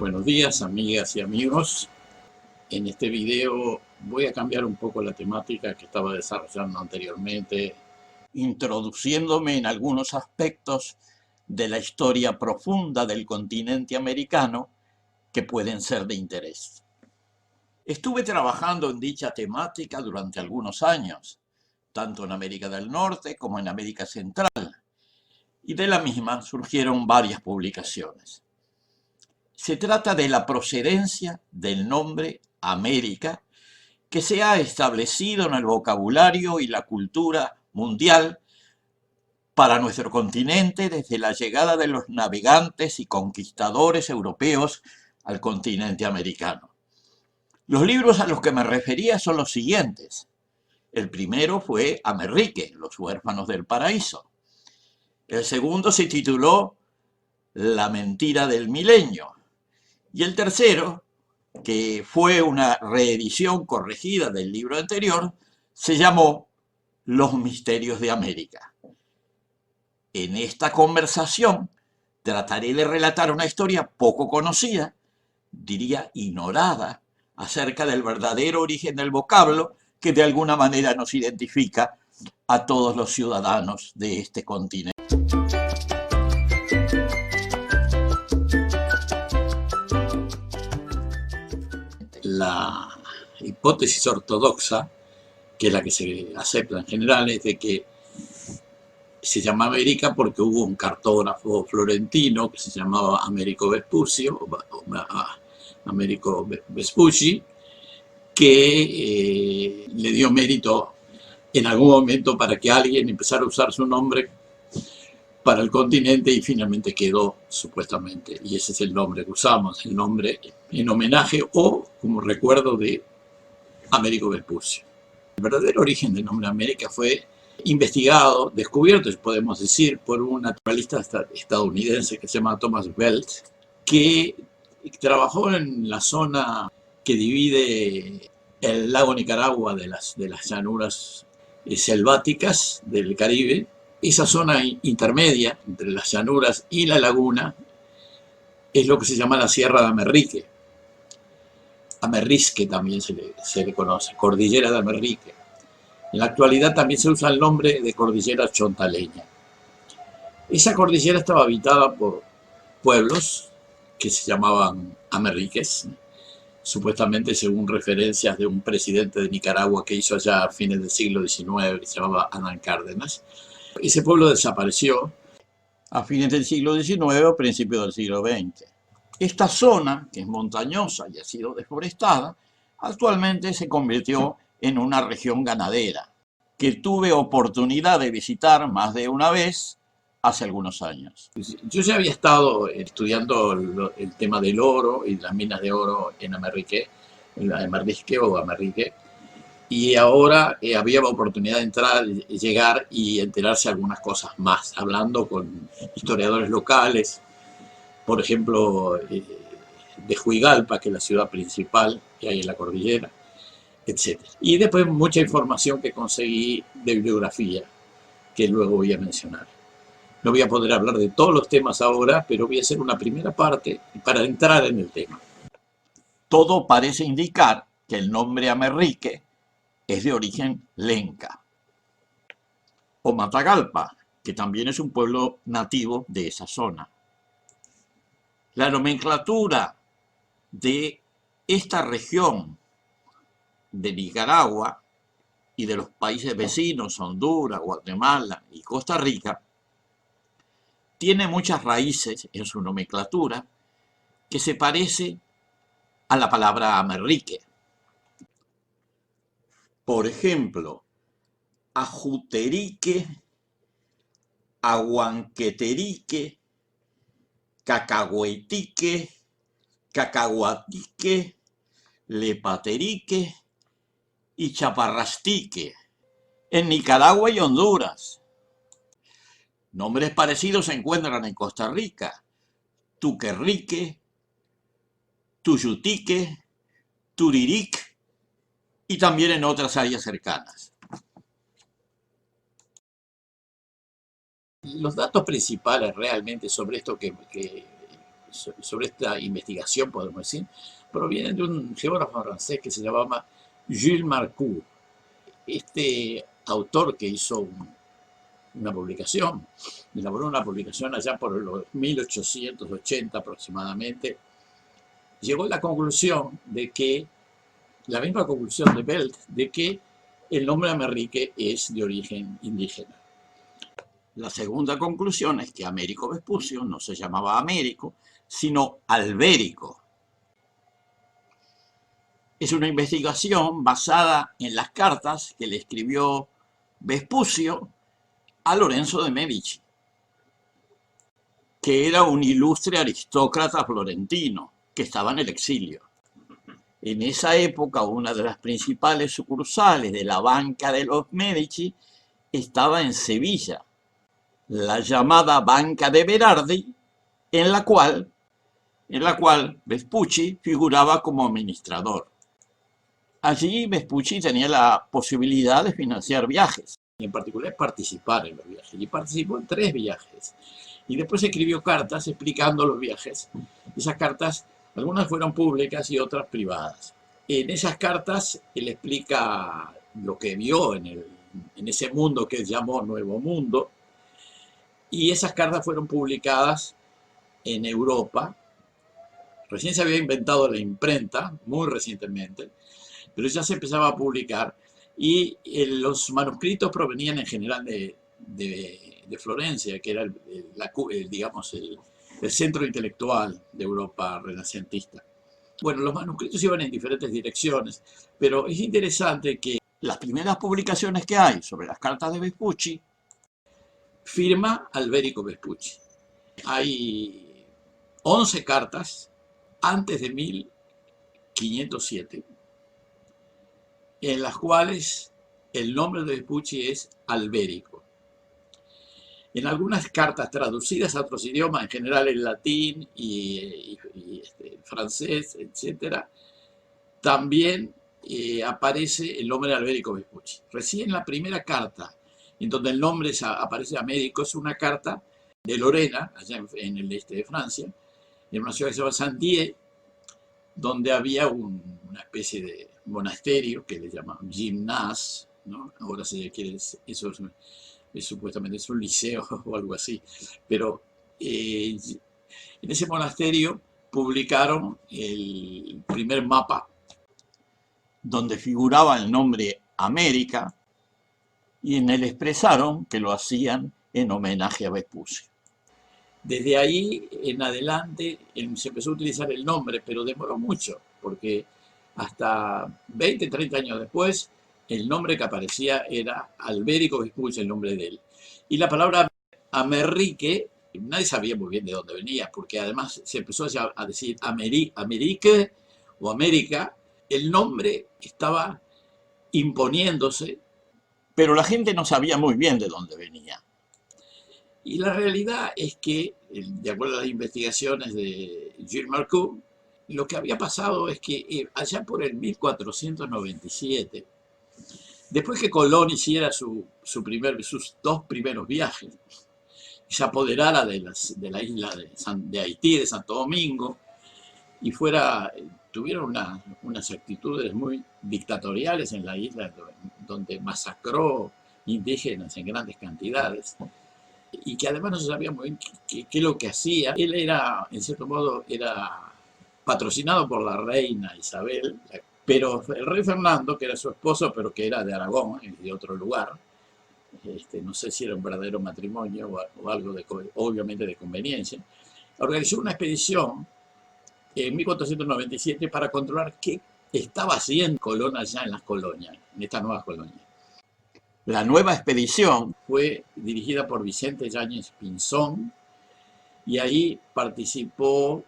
Buenos días, amigas y amigos. En este video voy a cambiar un poco la temática que estaba desarrollando anteriormente, introduciéndome en algunos aspectos de la historia profunda del continente americano que pueden ser de interés. Estuve trabajando en dicha temática durante algunos años, tanto en América del Norte como en América Central, y de la misma surgieron varias publicaciones. Se trata de la procedencia del nombre América, que se ha establecido en el vocabulario y la cultura mundial para nuestro continente desde la llegada de los navegantes y conquistadores europeos al continente americano. Los libros a los que me refería son los siguientes. El primero fue Amerrique, Los huérfanos del paraíso. El segundo se tituló La mentira del milenio. Y el tercero, que fue una reedición corregida del libro anterior, se llamó Los misterios de América. En esta conversación trataré de relatar una historia poco conocida, diría ignorada, acerca del verdadero origen del vocablo que de alguna manera nos identifica a todos los ciudadanos de este continente. La hipótesis ortodoxa, que es la que se acepta en general, es de que se llama América porque hubo un cartógrafo florentino que se llamaba Americo Vespucci, que le dio mérito en algún momento para que alguien empezara a usar su nombre para el continente y finalmente quedó supuestamente, y ese es el nombre que usamos, el nombre en homenaje o como recuerdo de Americo Vespucci. El verdadero origen del nombre América fue investigado, descubierto, podemos decir, por un naturalista estadounidense que se llama Thomas Belt, que trabajó en la zona que divide el lago Nicaragua de las llanuras selváticas del Caribe. Esa zona intermedia entre las llanuras y la laguna es lo que se llama la Sierra de Amerrique. Amerrisque también se le conoce, Cordillera de Amerrique. En la actualidad también se usa el nombre de Cordillera Chontaleña. Esa cordillera estaba habitada por pueblos que se llamaban amerriques, supuestamente según referencias de un presidente de Nicaragua que hizo allá a fines del siglo XIX, que se llamaba Hernán Cárdenas. Ese pueblo desapareció a fines del siglo XIX o principios del siglo XX. Esta zona, que es montañosa y ha sido deforestada, actualmente se convirtió en una región ganadera, que tuve oportunidad de visitar más de una vez hace algunos años. Yo ya había estado estudiando el tema del oro y las minas de oro en Amerrique, y ahora había la oportunidad de entrar, llegar y enterarse algunas cosas más, hablando con historiadores locales, por ejemplo, de Huigalpa, que es la ciudad principal que hay en la cordillera, etc. Y después mucha información que conseguí de bibliografía, que luego voy a mencionar. No voy a poder hablar de todos los temas ahora, pero voy a hacer una primera parte para entrar en el tema. Todo parece indicar que el nombre Amerrique es de origen lenca, o Matagalpa, que también es un pueblo nativo de esa zona. La nomenclatura de esta región de Nicaragua y de los países vecinos, Honduras, Guatemala y Costa Rica, tiene muchas raíces en su nomenclatura que se parece a la palabra Amerrique. Por ejemplo, Ajuterique, Aguanqueterique, Cacahuetique, Cacahuatique, Lepaterique y Chaparrastique, en Nicaragua y Honduras. Nombres parecidos se encuentran en Costa Rica: Tuquerrique, Tuyutique, Turiric y también en otras áreas cercanas. Los datos principales realmente sobre esto que sobre esta investigación, podemos decir, provienen de un geógrafo francés que se llamaba Jules Marcoux. Este autor que hizo una publicación, elaboró una publicación allá por los 1880 aproximadamente, llegó a la conclusión de que, la misma conclusión de Belt, de que el nombre Amerrique es de origen indígena. La segunda conclusión es que Américo Vespucio no se llamaba Américo, sino Albérico. Es una investigación basada en las cartas que le escribió Vespucio a Lorenzo de Medici, que era un ilustre aristócrata florentino que estaba en el exilio. En esa época, una de las principales sucursales de la banca de los Medici estaba en Sevilla, la llamada Banca de Berardi, en la cual Vespucci figuraba como administrador. Allí Vespucci tenía la posibilidad de financiar viajes, y en particular participar en los viajes, y participó en 3 viajes. Y después escribió cartas explicando los viajes. Esas cartas, algunas fueron públicas y otras privadas. En esas cartas él explica lo que vio en ese mundo que él llamó Nuevo Mundo, y esas cartas fueron publicadas en Europa. Recién se había inventado la imprenta, muy recientemente, pero ya se empezaba a publicar, y los manuscritos provenían en general de Florencia, que era digamos, el centro intelectual de Europa renacentista. Bueno, los manuscritos iban en diferentes direcciones, pero es interesante que las primeras publicaciones que hay sobre las cartas de Vespucci firma Albérico Vespucci. Hay 11 cartas antes de 1507 en las cuales el nombre de Vespucci es Albérico. En algunas cartas traducidas a otros idiomas, en general el latín y francés, etc., también aparece el nombre de Albérico Vespucci. Recién la primera carta en donde el nombre aparece Américo es una carta de Lorena, allá en el este de Francia, en una ciudad que se llama Saint-Dié, donde había una especie de monasterio que le llaman gymnase, ¿no? Ahora se quiere, eso supuestamente es un liceo o algo así, pero en ese monasterio publicaron el primer mapa donde figuraba el nombre América, y en él expresaron que lo hacían en homenaje a Vespucio. Desde ahí en adelante se empezó a utilizar el nombre, pero demoró mucho, porque hasta 20, 30 años después, el nombre que aparecía era Albérico Vespucci, el nombre de él. Y la palabra Amerrique, nadie sabía muy bien de dónde venía, porque además se empezó a decir Amérique o América. El nombre estaba imponiéndose, pero la gente no sabía muy bien de dónde venía. Y la realidad es que, de acuerdo a las investigaciones de Gilles Marcoux, lo que había pasado es que allá por el 1497, después que Colón hiciera sus 2 primeros viajes, se apoderara de la isla de Haití, de Santo Domingo, y tuvieron unas actitudes muy dictatoriales en la isla, donde masacró indígenas en grandes cantidades, y que además no se sabía muy bien qué es lo que hacía. Él era, en cierto modo, era patrocinado por la reina Isabel, pero el rey Fernando, que era su esposo, pero que era de Aragón, de otro lugar, no sé si era un verdadero matrimonio o algo obviamente de conveniencia, organizó una expedición en 1497 para controlar qué estaba haciendo Colón allá en las colonias, en estas nuevas colonias. La nueva expedición fue dirigida por Vicente Yáñez Pinzón, y ahí participaron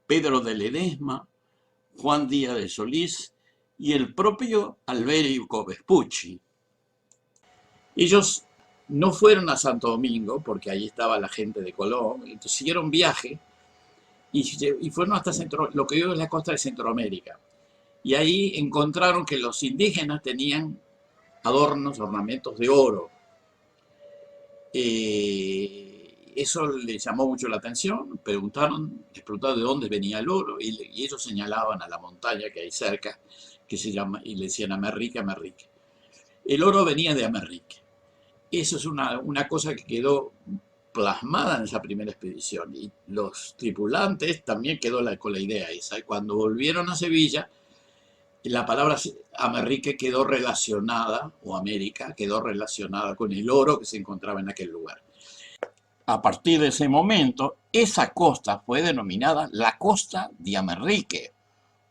Pedro de Ledesma, Juan Díaz de Solís y el propio Albérico Vespucci. Ellos no fueron a Santo Domingo, porque ahí estaba la gente de Colón, entonces siguieron viaje y fueron hasta lo que hoy es la costa de Centroamérica. Y ahí encontraron que los indígenas tenían adornos, ornamentos de oro. Eso le llamó mucho la atención, les preguntaron de dónde venía el oro y ellos señalaban a la montaña que hay cerca, que se llama, y le decían Amerrique, Amerrique. El oro venía de Amerrique. Eso es una cosa que quedó plasmada en esa primera expedición y los tripulantes también quedó con la idea esa. Y cuando volvieron a Sevilla, la palabra Amerrique quedó relacionada, o América, quedó relacionada con el oro que se encontraba en aquel lugar. A partir de ese momento, esa costa fue denominada la Costa de Amerrique,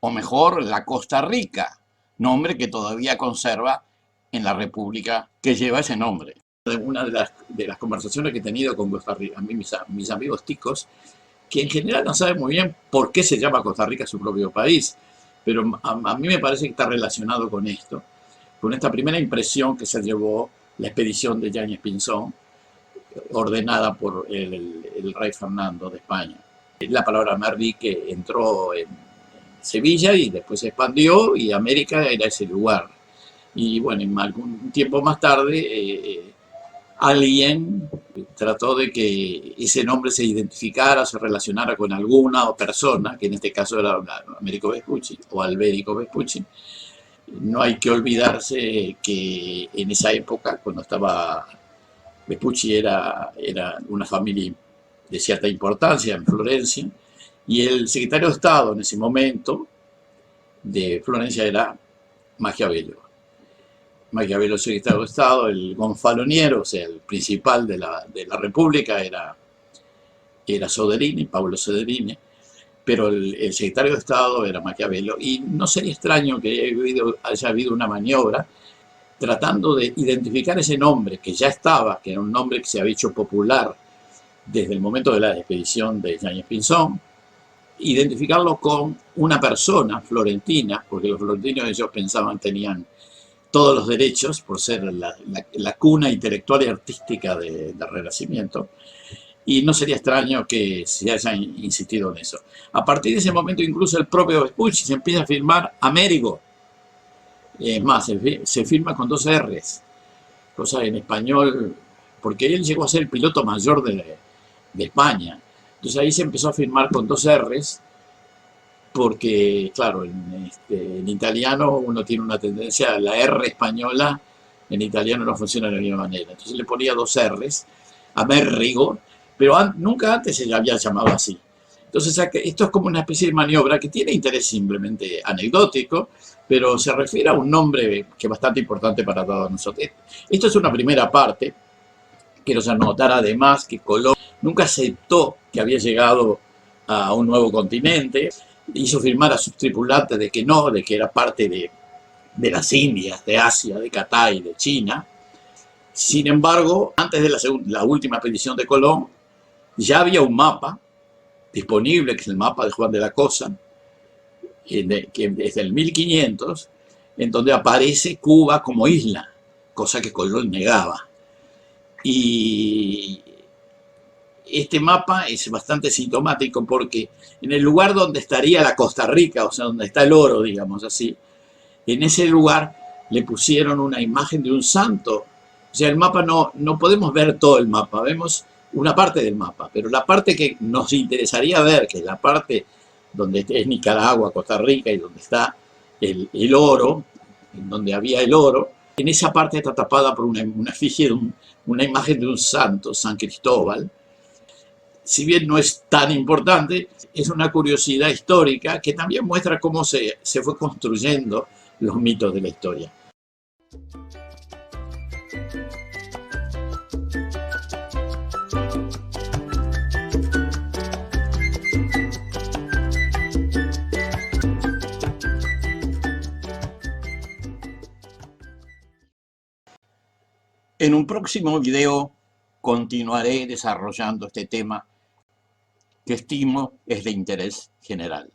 o mejor, la Costa Rica, nombre que todavía conserva en la república que lleva ese nombre. Una de las conversaciones que he tenido con Costa Rica, mis amigos ticos, que en general no saben muy bien por qué se llama Costa Rica su propio país, pero a mí me parece que está relacionado con esto, con esta primera impresión que se llevó la expedición de Yáñez Pinzón, ordenada por el rey Fernando de España. La palabra Amerrique entró en Sevilla y después se expandió y América era ese lugar. Y bueno, algún tiempo más tarde alguien trató de que ese nombre se identificara, se relacionara con alguna persona, que en este caso era Américo Vespucci o Alberico Vespucci. No hay que olvidarse que en esa época, cuando estaba Vespucci, era una familia de cierta importancia en Florencia, y el secretario de Estado en ese momento de Florencia era Maquiavelo. Maquiavelo, secretario de Estado, el gonfaloniero, o sea, el principal de la República era Soderini, Pablo Soderini, pero el secretario de Estado era Maquiavelo, y no sería extraño que haya habido una maniobra tratando de identificar ese nombre que ya estaba, que era un nombre que se había hecho popular desde el momento de la expedición de Yáñez Pinzón, identificarlo con una persona florentina, porque los florentinos ellos pensaban tenían todos los derechos por ser la cuna intelectual y artística del Renacimiento, y no sería extraño que se haya insistido en eso. A partir de ese momento incluso el propio Vespucci se empieza a firmar Américo. Es más, se firma con 2 R's, cosa en español, porque él llegó a ser el piloto mayor de España. Entonces ahí se empezó a firmar con 2 R's, porque, claro, en italiano uno tiene una tendencia, la R española en italiano no funciona de la misma manera. Entonces le ponía 2 R's, Américo, pero nunca antes se le había llamado así. Entonces esto es como una especie de maniobra que tiene interés simplemente anecdótico, pero se refiere a un nombre que es bastante importante para todos nosotros. Esto es una primera parte. Quiero anotar además que Colón nunca aceptó que había llegado a un nuevo continente, hizo firmar a sus tripulantes de que no, de que era parte de las Indias, de Asia, de Catay, de China. Sin embargo, antes de la última expedición de Colón, ya había un mapa disponible, que es el mapa de Juan de la Cosa, que es del 1500, en donde aparece Cuba como isla, cosa que Colón negaba. Y este mapa es bastante sintomático porque en el lugar donde estaría la Costa Rica, o sea, donde está el oro, digamos así, en ese lugar le pusieron una imagen de un santo. O sea, el mapa no podemos ver todo el mapa, vemos una parte del mapa, pero la parte que nos interesaría ver, que es la parte donde es Nicaragua, Costa Rica, y donde está el oro, en donde había el oro, en esa parte está tapada por una efigie, una imagen de un santo, San Cristóbal. Si bien no es tan importante, es una curiosidad histórica que también muestra cómo se fue construyendo los mitos de la historia. En un próximo video continuaré desarrollando este tema que estimo es de interés general.